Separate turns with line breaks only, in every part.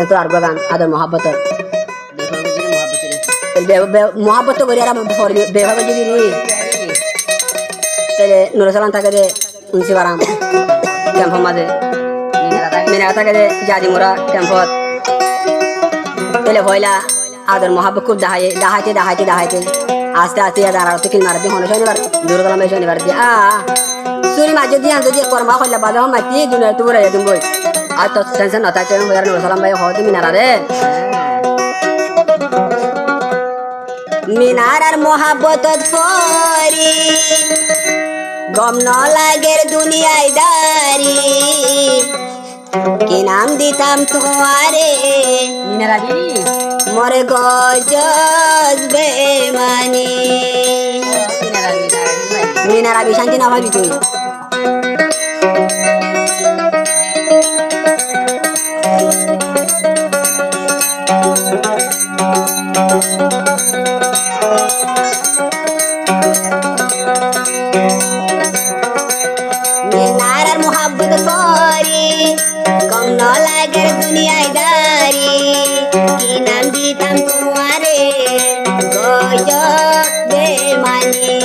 तो আর গান আদর মোহাব্বত মোহাব্বত করি আর বেভাবে যদি তাহলে নুরসালাম থাকে যে উনসি বারাম ক্যাম্পর মাঝে মিনা থাকে যে জাদি মোরা ক্যাম্পত তাহলে হইলা আদর মোহাব্বত খুব দাহাইতে আস্তে আস্তে দাঁড়াতে কিল মারতে হনে শনিবার নুরসালাম শনিবার দিয়ে সুরি মাঝে দিয়ে যদি কর্মা করলে বাদা মাতি দুনিয়া তো বলে তুমি বই আর তো টেনশন না থাকে নুরসালাম ভাই হতে মিনারা রে মিনারার মোহাব্বত ফরি গম ন লাগের দুনিয়ায় দারি কি নাম দিতাম তোমারে মিনারাজি মরে গজজ বেমানি মিনারা বিশান্তি না ভাবি তুই মিনারার মোহাব্বত করি কম ন লাগের দুনিয়ায় দারি কি নাম দিতাম তোমারে গজব বেমানি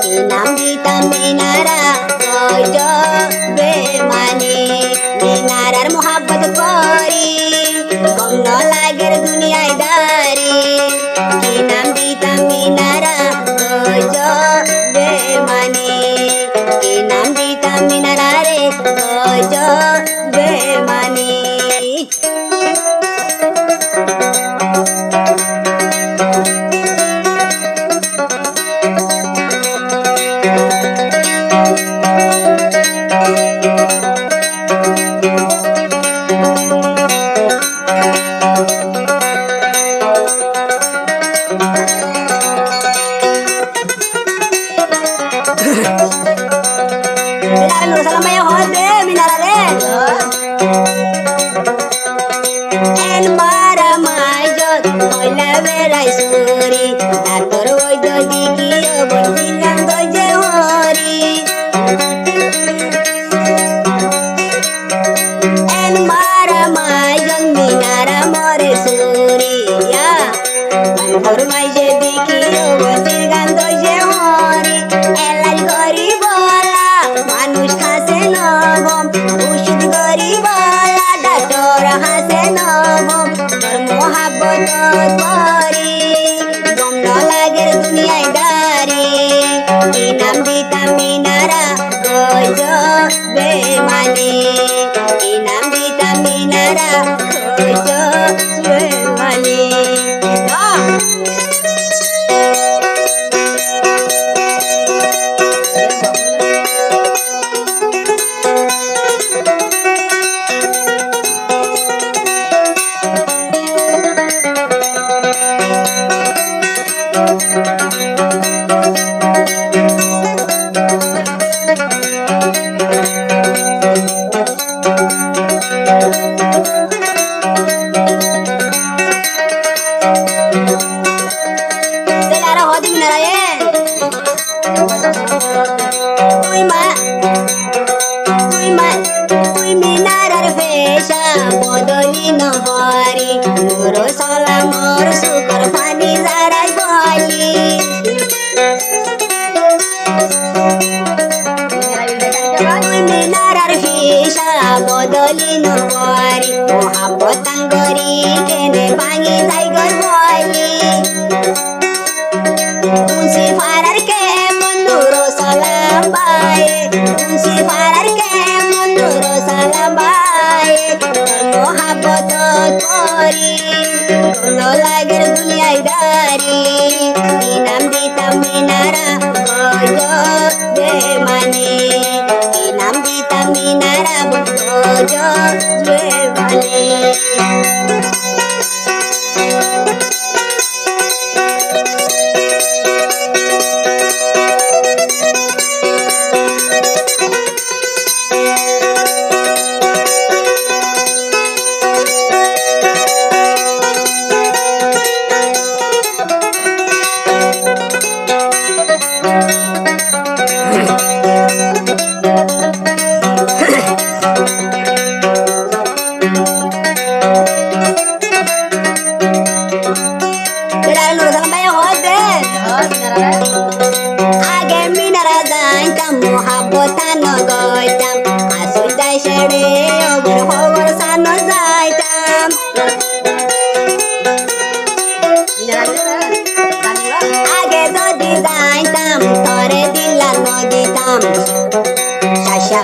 কি নাম দিতাম মিনারা গজব বেমানি মিনারার মোহাব্বত করি কম ন লাগের দুনিয়ায় দারি কি নাম দিতাম মিনারা গজব বেমানি কি নাম দিতাম মিনারা রে গজব বেমানি নুরসালাম ভাই হতে মিনারা রে এন মারা মাইজত হইলা বেড়াই সুরি তারপর ওই যদি কি বলছিলাম যে হরি এন মারা মাইজত মিনারা মরে সুরি তারপর মাইজে দেখি বলছির গান যে হরি এলাই করি বলা মানুষ হাসে নবম ওষুধ করি বলা ডাক্তার হাসে নবম তোর মোহাব্বত করি গম ন লাগের দুনিয়ায় দারি কি নাম দিতাম মিনারা গজব বেমানি কি নাম দিতাম মিনারা গজব বেমানি তুই মিনারার পেশা বদলি নহরি নুর সালামর সুকর পানি যারাই বলি তুই মিনারার পেশা বদলি নহরি মোহাব্বত করি কেনে ভাঙি যাই গর বলি উনসি ফারার কে মনুর সালাম বায়ে উনসি ফারার কে মনুর সালাম বায়ে মোহাব্বত করি কোন লাগের দুনিয়ায় দারি কি নাম দিতাম মিনারা গজব বেমানি কি নাম দিতাম মিনারা গজব বেমানি
আগে মিনারা যাইতাম মহাবতান গইতাম আসু যাই সেড়ে অবর খবর সানো যাইতাম আগে যদি যাইতাম তরে দিল্লা নদিতাম শাসা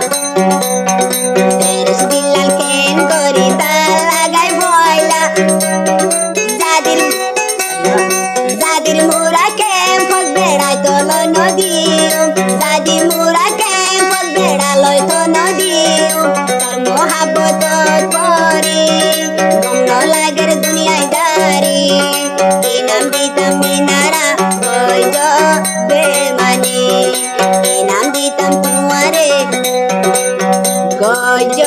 তেরেস দিল্লাল কেন করি তার লাগাই বয়লা জাদির জাদির মুরা কেম্পত বেড়াই তো নদী জাদির মুরা কেম্পত বেড়ালয় তো নদী তোর মহাবত পরি গমন লাগের দুনিয়ায় দারি ইনাম দিতাম মিনারা গইজ বেমানি ইনাম দিতাম তোমারে গইজ